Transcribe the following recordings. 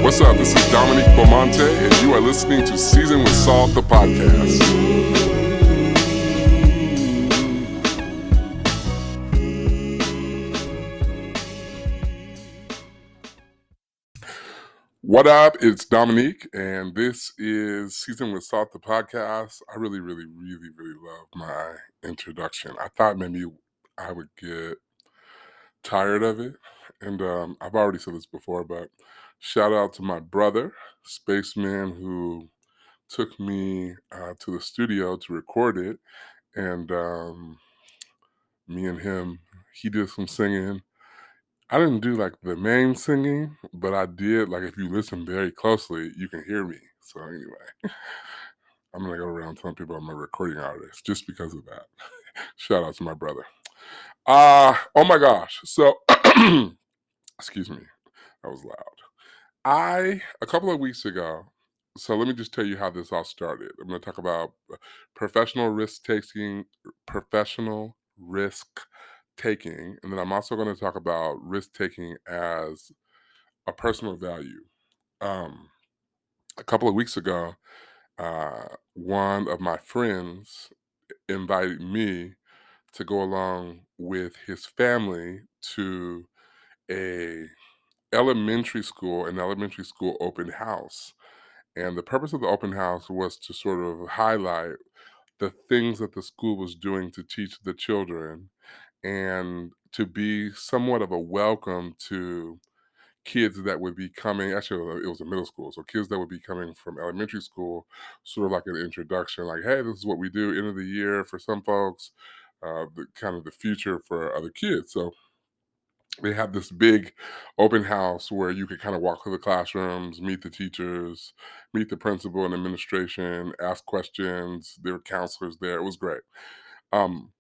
What's up? This is Dominique Beaumonte, and you are listening to Season with Salt, the podcast. What up? It's Dominique, and this is Season with Salt, the podcast. I really love my introduction. I thought maybe I would get tired of it, and I've already said this before, but shout out to my brother, Spaceman, who took me to the studio to record it, and me and him, he did some singing. I didn't do like the main singing, but I did, like, if you listen very closely, you can hear me. So anyway, I'm gonna go around telling people I'm a recording artist just because of that. Shout out to my brother. Oh my gosh. So excuse me, that was loud. A couple of weeks ago, so let me just tell you how this all started. I'm gonna talk about professional risk taking, professional risk taking, and then I'm also gonna talk about risk taking as a personal value. Um, a couple of weeks ago, one of my friends invited me to go along with his family to a an elementary school open house. And the purpose of the open house was to sort of highlight the things that the school was doing to teach the children and to be somewhat of a welcome to kids that would be coming. Actually, it was a middle school, so kids that would be coming from elementary school, sort of like an introduction, like, hey, this is what we do end of the year for some folks, the kind of the future for other kids. So they had this big open house where you could kind of walk through the classrooms, meet the teachers, meet the principal and administration, ask questions. There were counselors there. It was great. Um,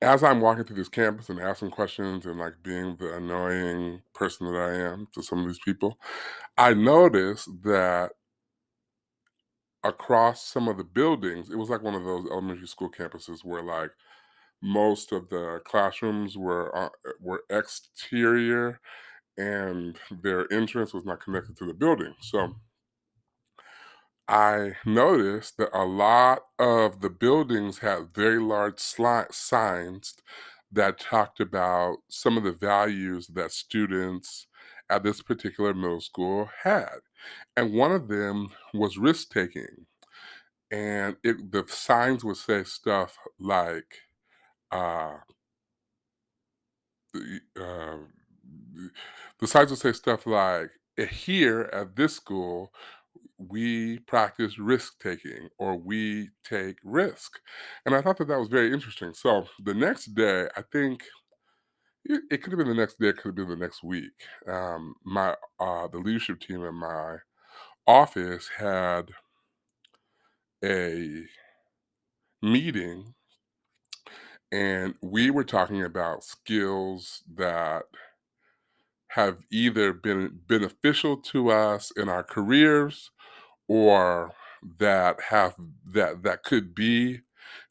as I'm walking through this campus and asking questions and like being the annoying person that I am to some of these people, I noticed that across some of the buildings, it was like one of those elementary school campuses where like most of the classrooms were exterior and their entrance was not connected to the building. So I noticed that a lot of the buildings had very large signs that talked about some of the values that students at this particular middle school had. And one of them was risk taking. And the signs would say stuff like, uh, the, uh, the signs would say stuff like, here at this school, we practice risk taking or we take risk. And I thought that that was very interesting. So the next day, I think it could have been the next day, it could have been the next week. The leadership team in my office had a meeting and we were talking about skills that have either been beneficial to us in our careers or that could be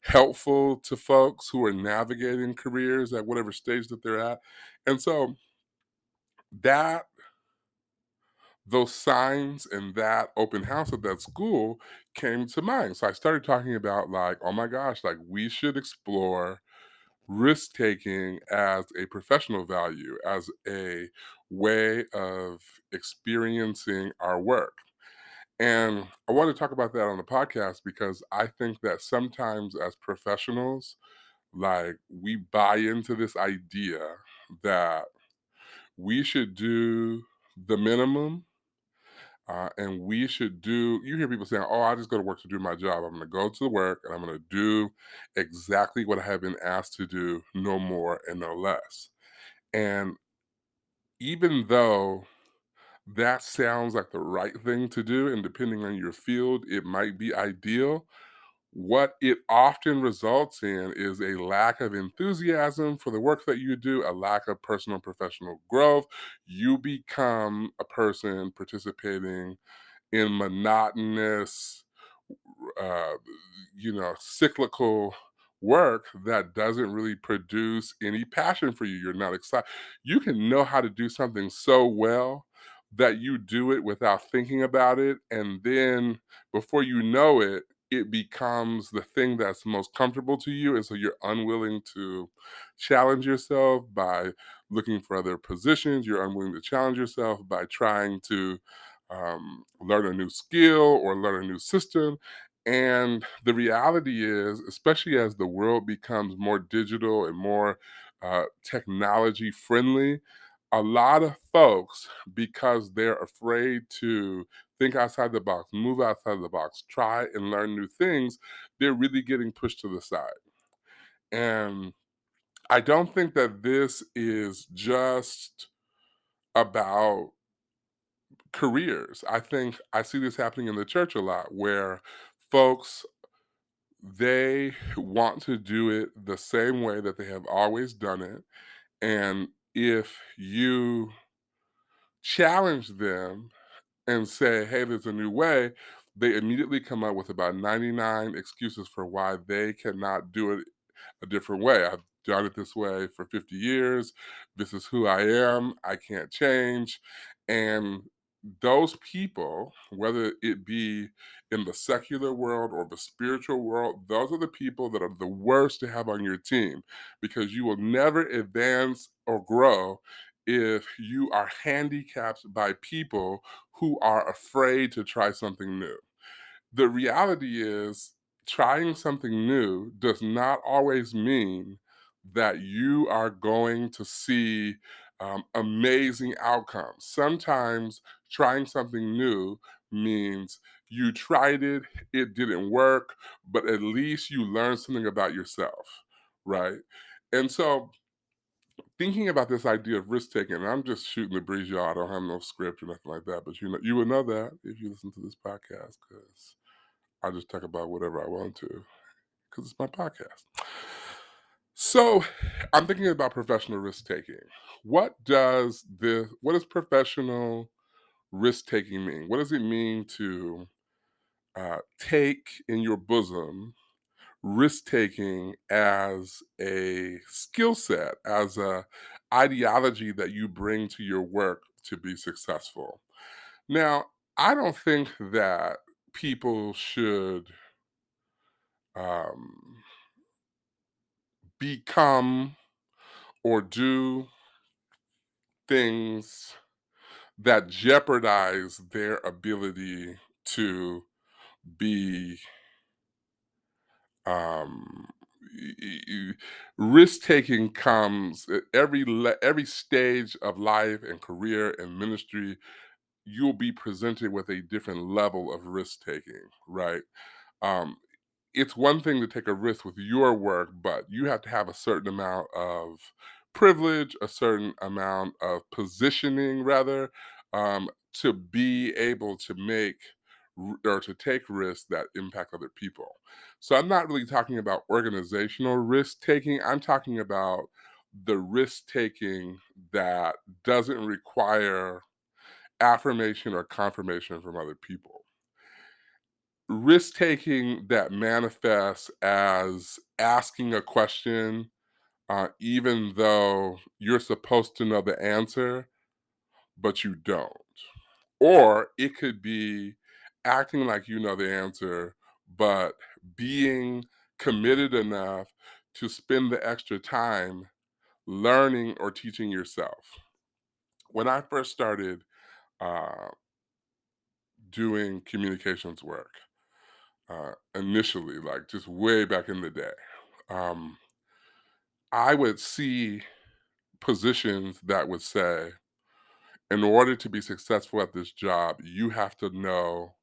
helpful to folks who are navigating careers at whatever stage that they're at. And so that those signs and that open house at that school came to mind. So I started talking about like, oh my gosh, like we should explore risk taking as a professional value, as a way of experiencing our work. And I want to talk about that on the podcast because I think that sometimes as professionals, like we buy into this idea that we should do the minimum and we should do, you hear people saying, oh, I just go to work to do my job. I'm going to go to work and I'm going to do exactly what I have been asked to do, no more and no less. And even though that sounds like the right thing to do, and depending on your field, it might be ideal. What it often results in is a lack of enthusiasm for the work that you do, a lack of personal and professional growth. You become a person participating in monotonous, uh, cyclical work that doesn't really produce any passion for you. You're not excited. You can know how to do something so well that you do it without thinking about it. And then before you know it, it becomes the thing that's most comfortable to you. And so you're unwilling to challenge yourself by looking for other positions. You're unwilling to challenge yourself by trying to learn a new skill or learn a new system. And the reality is, especially as the world becomes more digital and more technology friendly, a lot of folks, because they're afraid to think outside the box, move outside the box, try and learn new things, they're really getting pushed to the side. And I don't think that this is just about careers. I think I see this happening in the church a lot where folks they want to do it the same way that they have always done it. And if you challenge them and say, hey, there's a new way, they immediately come up with about 99 excuses for why they cannot do it a different way. I've done it this way for 50 years. This is who I am. I can't change. And those people, whether it be in the secular world or the spiritual world, those are the people that are the worst to have on your team because you will never advance or grow if you are handicapped by people who are afraid to try something new. The reality is, trying something new does not always mean that you are going to see amazing outcomes. Sometimes trying something new means you tried it, it didn't work, but at least you learned something about yourself, right? And so, thinking about this idea of risk taking, and I'm just shooting the breeze, y'all. I don't have no script or nothing like that, but you would know that if you listen to this podcast, because I just talk about whatever I want to because it's my podcast. So I'm thinking about professional risk taking. What does professional risk taking mean? What does it mean to take in your bosom risk taking as a skill set, as a ideology that you bring to your work to be successful? Now, I don't think that people should um, become or do things that jeopardize their ability to be um risk taking comes at every stage of life and career and ministry. You'll be presented with a different level of risk taking, right? um it's one thing to take a risk with your work, but you have to have a certain amount of privilege, a certain amount of positioning, rather, to be able to make or to take risks that impact other people. So I'm not really talking about organizational risk taking. I'm talking about the risk taking that doesn't require affirmation or confirmation from other people. Risk taking that manifests as asking a question, even though you're supposed to know the answer, but you don't. Or it could be acting like you know the answer, but being committed enough to spend the extra time learning or teaching yourself. When I first started uh, doing communications work, initially, like just way back in the day, um, I would see positions that would say, in order to be successful at this job, you have to know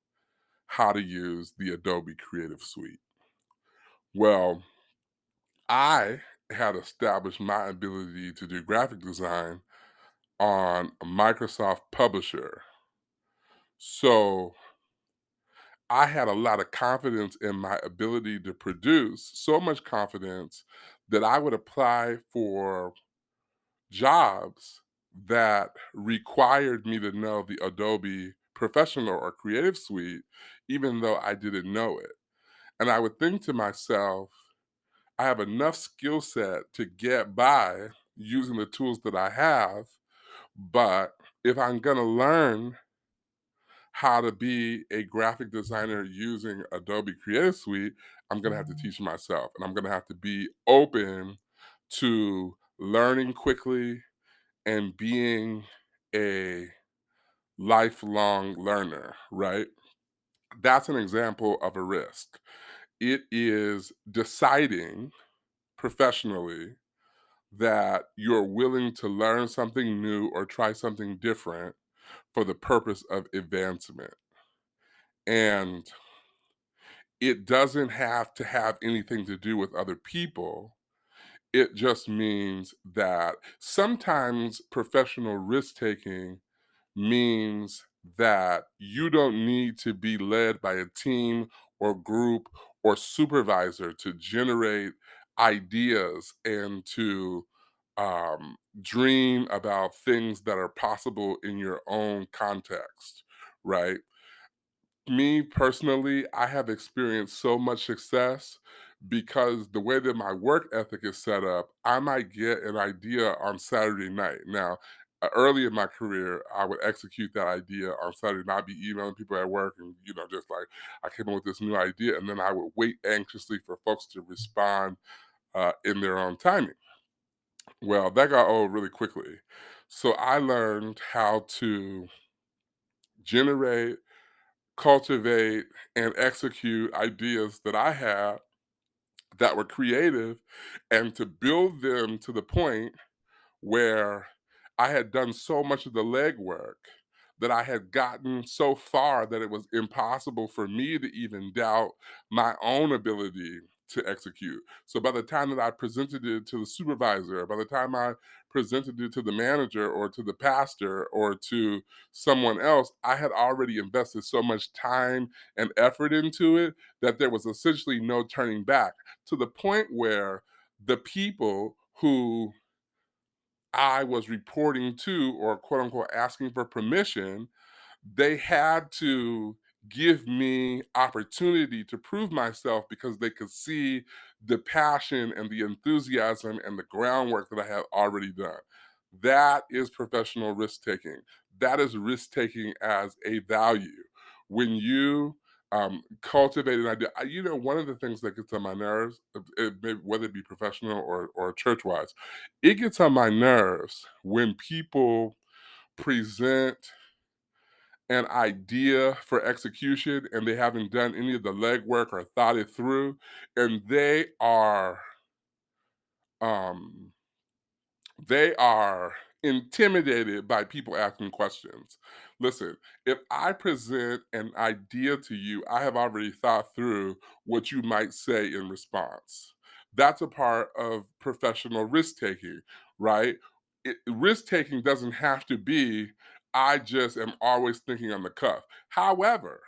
how to use the Adobe Creative Suite. Well, I had established my ability to do graphic design on Microsoft Publisher. So I had a lot of confidence in my ability to produce, so much confidence that I would apply for jobs that required me to know the Adobe Professional or Creative Suite, even though I didn't know it. And I would think to myself, I have enough skill set to get by using the tools that I have, but if I'm gonna learn how to be a graphic designer using Adobe Creative Suite, I'm gonna have to teach myself, and I'm gonna have to be open to learning quickly and being a lifelong learner, right? That's an example of a risk. It is deciding professionally that you're willing to learn something new or try something different for the purpose of advancement. And it doesn't have to have anything to do with other people. It just means that sometimes professional risk taking means that you don't need to be led by a team or group or supervisor to generate ideas and to dream about things that are possible in your own context, right? Me personally, I have experienced so much success because the way that my work ethic is set up, I might get an idea on Saturday night. Now, early in my career, I would execute that idea on Saturday night. I'd be emailing people at work and, just like I came up with this new idea, and then I would wait anxiously for folks to respond in their own timing. Well, that got old really quickly. So I learned how to generate, cultivate, and execute ideas that I had that were creative and to build them to the point where I had done so much of the legwork that I had gotten so far that it was impossible for me to even doubt my own ability to execute. So by the time that I presented it to the supervisor, by the time I presented it to the manager or to the pastor or to someone else, I had already invested so much time and effort into it that there was essentially no turning back, to the point where the people who I was reporting to, or quote unquote asking for permission, they had to give me opportunity to prove myself because they could see the passion and the enthusiasm and the groundwork that I had already done. That is professional risk taking. That is risk taking as a value. When you cultivate an idea, one of the things that gets on my nerves, whether it be professional or church wise, it gets on my nerves when people present an idea for execution and they haven't done any of the legwork or thought it through, and um they are intimidated by people asking questions. Listen, if I present an idea to you, I have already thought through what you might say in response. That's a part of professional risk taking, right? Risk taking doesn't have to be, I just am always thinking on the cuff. However,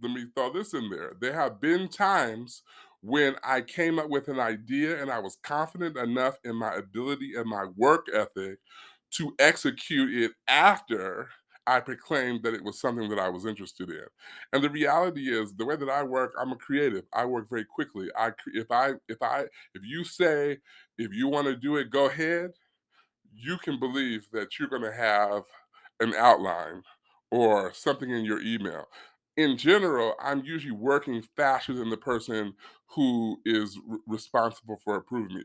let me throw this in there. There have been times when I came up with an idea and I was confident enough in my ability and my work ethic to execute it after I proclaimed that it was something that I was interested in. And the reality is, the way that I work, I'm a creative. I work very quickly. If you say, if you want to do it, go ahead, you can believe that you're going to have an outline or something in your email. In general, I'm usually working faster than the person who is responsible for approving me.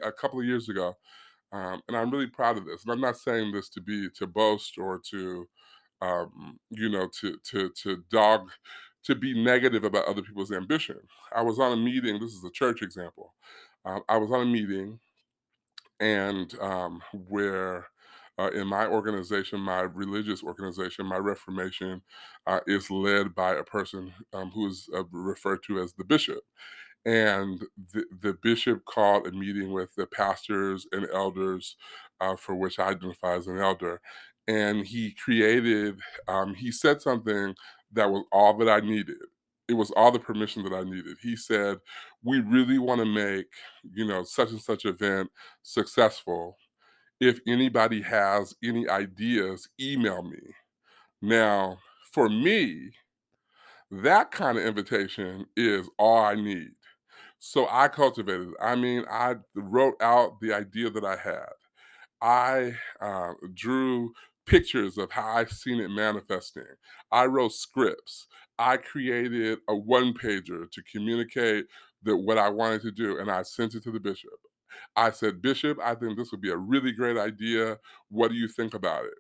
A couple of years ago, and I'm really proud of this. And I'm not saying this to boast or to to dog, to be negative about other people's ambition. I was on a meeting. This is a church example. I was on a meeting and where in my organization, my religious organization, my Reformation is led by a person who is referred to as the bishop. And the bishop called a meeting with the pastors and elders, for which I identify as an elder. And he said something that was all that I needed. It was all the permission that I needed. He said, "We really want to make, such and such event successful. If anybody has any ideas, email me." Now, for me, that kind of invitation is all I need, So I cultivated it. I mean, I wrote out the idea that I had. I drew pictures of how I've seen it manifesting. I wrote scripts. I created a one pager to communicate that what I wanted to do, and I sent it to the bishop. I said, Bishop, I think this would be a really great idea. What do you think about it?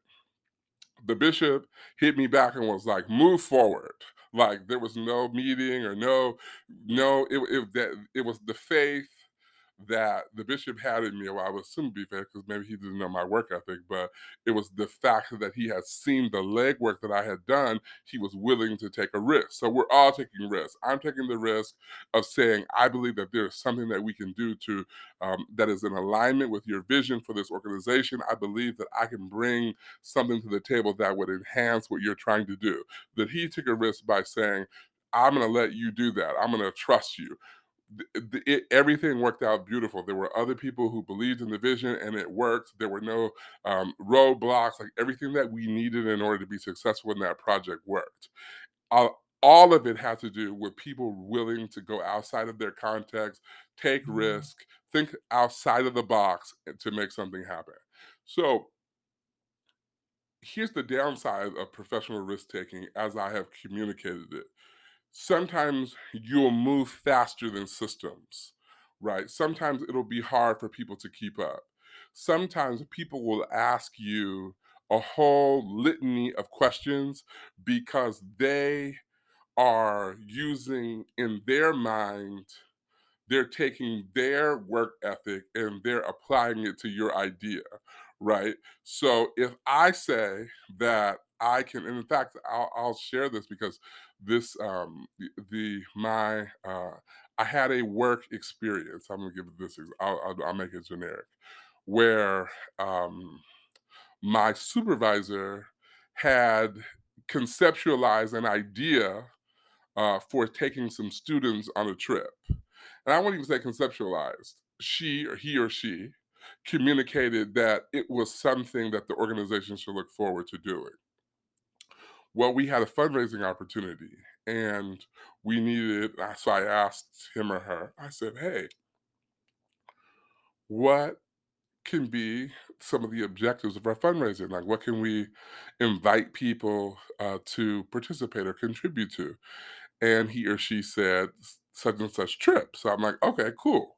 The bishop hit me back and was like, "Move forward." Like there was no meeting or no. It was the faith that the bishop had in me. Well, I would assume be faith because maybe he didn't know my work ethic, but it was the fact that he had seen the legwork that I had done. He was willing to take a risk. So we're all taking risks. I'm taking the risk of saying I believe that there's something that we can do to that is in alignment with your vision for this organization. I believe that I can bring something to the table that would enhance what you're trying to do. That he took a risk by saying, I'm going to let you do that. I'm going to trust you. Everything worked out beautiful. There were other people who believed in the vision and it worked. There were no roadblocks. Like everything that we needed in order to be successful in that project worked. All of it had to do with people willing to go outside of their context, take risk, think outside of the box to make something happen. So here's the downside of professional risk taking as I have communicated it. Sometimes you'll move faster than systems, right? Sometimes it'll be hard for people to keep up. Sometimes people will ask you a whole litany of questions because they are using in their mind, they're taking their work ethic and they're applying it to your idea, right? So if I say that I can, and in fact, I'll share this because this, my, I had a work experience. I'm gonna give it this, I'll make it generic, where my supervisor had conceptualized an idea for taking some students on a trip. And I won't even say conceptualized. She or he or she communicated that it was something that the organization should look forward to doing. Well, we had a fundraising opportunity and we needed, so I asked him or her, I said, hey, what can be some of the objectives of our fundraising? Like, what can we invite people to participate or contribute to? And he or she said such and such trip. So I'm like, okay, cool.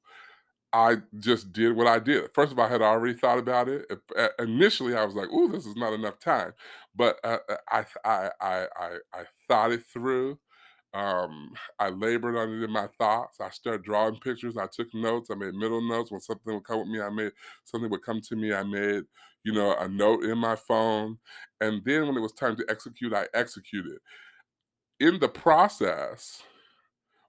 I just did what I did. First of all, I had already thought about it. Initially, I was like, "Ooh, this is not enough time," but I thought it through. I labored on it in my thoughts. I started drawing pictures. I took notes. I made middle notes. When something would come with me, I made something would come to me. I made a note in my phone, and then when it was time to execute, I executed. In the process,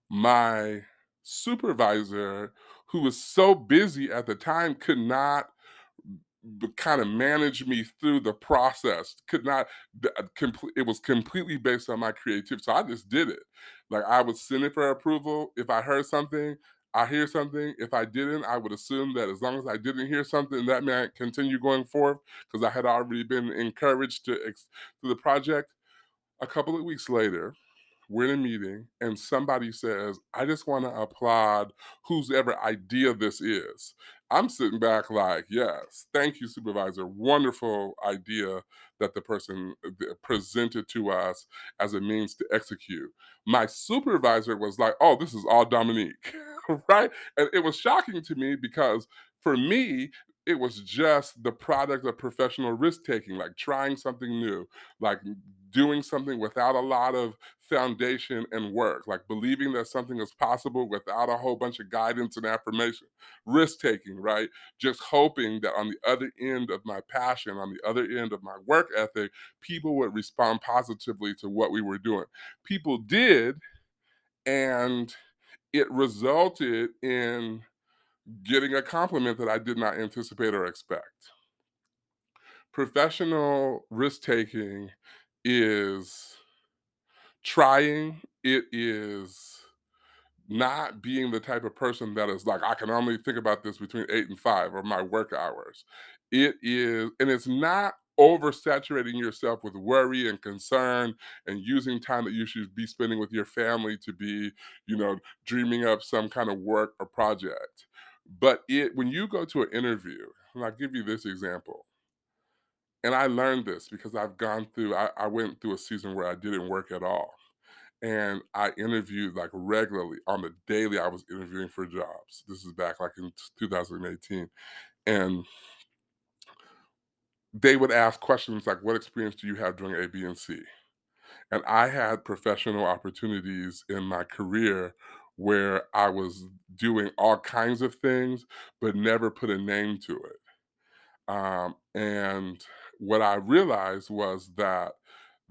my supervisor, who was so busy at the time, could not kind of manage me through the process. Could not. It was completely based on my creativity. So I just did it. Like I would send it for approval. If I heard something, I hear something. If I didn't, I would assume that as long as I didn't hear something, that meant continue going forth because I had already been encouraged to the project. A couple of weeks later, we're in a meeting and somebody says, I just want to applaud whose ever idea this is. I'm sitting back like, yes, thank you, supervisor. Wonderful idea that the person presented to us as a means to execute. My supervisor was like, oh, this is all Dominique, right? And it was shocking to me because for me, it was just the product of professional risk taking, like trying something new, like doing something without a lot of foundation and work, like believing that something is possible without a whole bunch of guidance and affirmation, risk taking, right? Just hoping that on the other end of my passion, on the other end of my work ethic, people would respond positively to what we were doing. People did, and it resulted in getting a compliment that I did not anticipate or expect. Professional risk taking is trying, it is not being the type of person that is like, I can only think about this between 8 and 5 or my work hours. It is, and it's not oversaturating yourself with worry and concern and using time that you should be spending with your family to be, dreaming up some kind of work or project. But when you go to an interview, and I'll give you this example, and I learned this because I went through a season where I didn't work at all. And I interviewed like regularly on the daily. I was interviewing for jobs. This is back like in 2018. And they would ask questions like, what experience do you have doing A, B, and C? And I had professional opportunities in my career where I was doing all kinds of things, but never put a name to it. And what I realized was that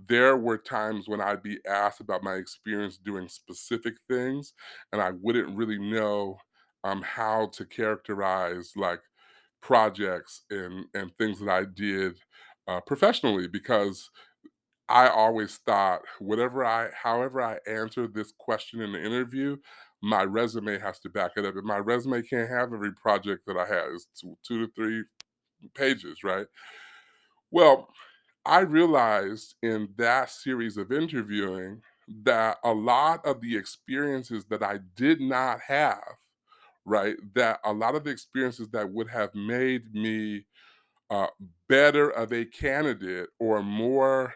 there were times when I'd be asked about my experience doing specific things, and I wouldn't really know how to characterize like projects and things that I did professionally because I always thought however I answered this question in the interview, my resume has to back it up. And my resume can't have every project that I had. It's two to three pages, right? Well, I realized in that series of interviewing that a lot of the experiences that I did not have, right, that a lot of the experiences that would have made me uh, better of a candidate or more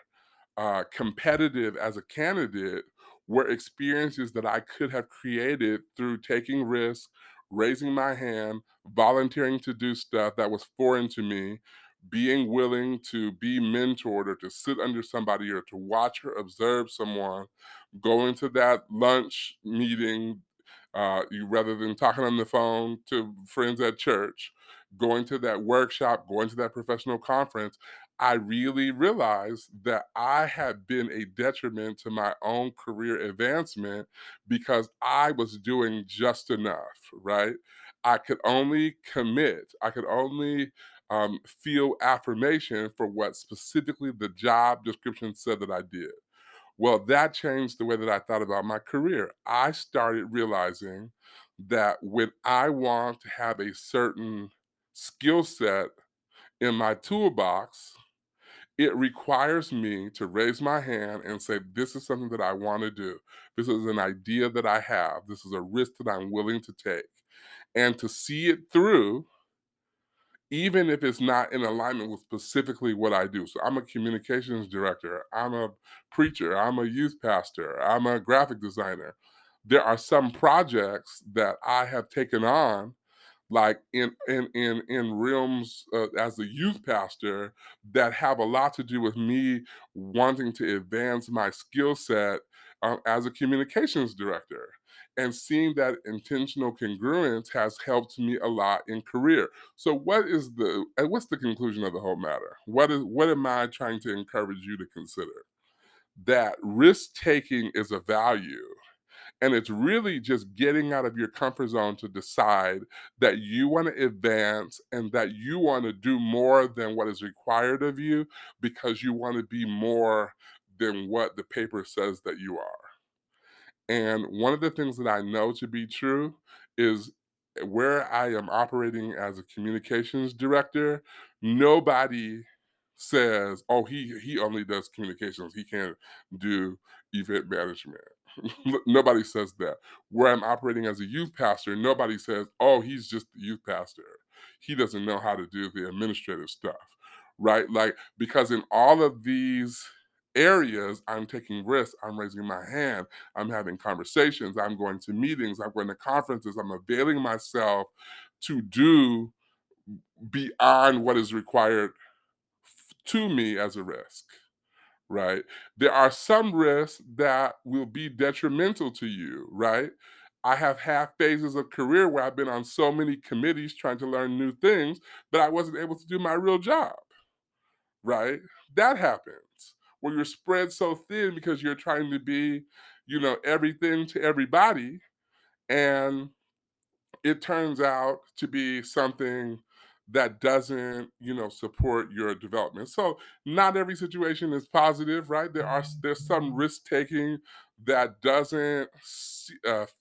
competitive as a candidate were experiences that I could have created through taking risks, raising my hand, volunteering to do stuff that was foreign to me, being willing to be mentored or to sit under somebody or to watch or observe someone, going to that lunch meeting rather than talking on the phone to friends at church, going to that workshop, going to that professional conference, I really realized that I had been a detriment to my own career advancement because I was doing just enough, right? I could only commit, I could only feel affirmation for what specifically the job description said that I did. Well, that changed the way that I thought about my career. I started realizing that when I want to have a certain skill set in my toolbox, it requires me to raise my hand and say, this is something that I want to do. This is an idea that I have. This is a risk that I'm willing to take. And to see it through even if it's not in alignment with specifically what I do. So I'm a communications director, I'm a preacher, I'm a youth pastor, I'm a graphic designer. There are some projects that I have taken on like in realms as a youth pastor that have a lot to do with me wanting to advance my skill set as a communications director, and seeing that intentional congruence has helped me a lot in career. So what's the conclusion of the whole matter? What am I trying to encourage you to consider? That risk taking is a value, and it's really just getting out of your comfort zone to decide that you want to advance and that you want to do more than what is required of you because you want to be more than what the paper says that you are. And one of the things that I know to be true is where I am operating as a communications director, nobody says, "Oh, he only does communications. He can't do event management." Nobody says that. Where I'm operating as a youth pastor, nobody says, "Oh, he's just the youth pastor. He doesn't know how to do the administrative stuff." Right? Like because in all of these areas, I'm taking risks, I'm raising my hand, I'm having conversations, I'm going to meetings, I'm going to conferences, I'm availing myself to do beyond what is required to me as a risk, right? There are some risks that will be detrimental to you, right? I have had phases of career where I've been on so many committees trying to learn new things that I wasn't able to do my real job, right? That happens where you're spread so thin because you're trying to be, everything to everybody. And it turns out to be something that doesn't, support your development. So not every situation is positive, right? There's some risk taking that doesn't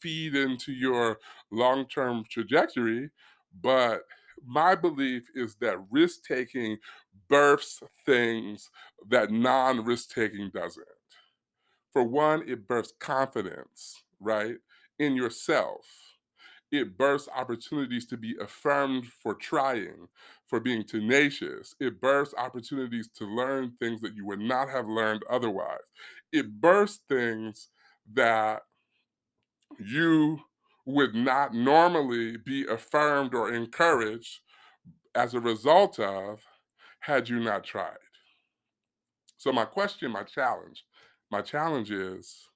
feed into your long term trajectory, but my belief is that risk taking births things that non risk taking doesn't. For one, it births confidence, right, in yourself. It births opportunities to be affirmed for trying, for being tenacious. It births opportunities to learn things that you would not have learned otherwise. It births things that you would not normally be affirmed or encouraged as a result of had you not tried. So, my challenge is,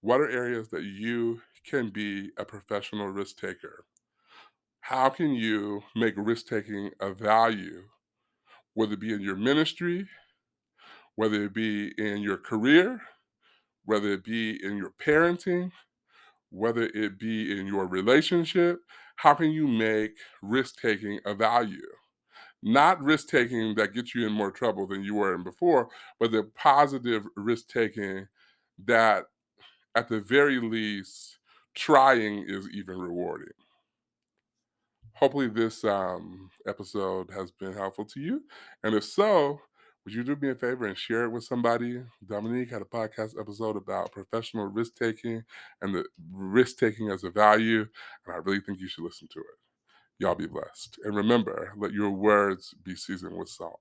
what are areas that you can be a professional risk taker? How can you make risk taking a value, whether it be in your ministry, whether it be in your career, whether it be in your parenting, whether it be in your relationship? How can you make risk taking a value? Not risk taking that gets you in more trouble than you were in before, but the positive risk taking that, at the very least, trying is even rewarding. Hopefully, this episode has been helpful to you. And if so, would you do me a favor and share it with somebody? Dominique had a podcast episode about professional risk taking and the risk taking as a value. And I really think you should listen to it. Y'all be blessed. And remember, let your words be seasoned with salt.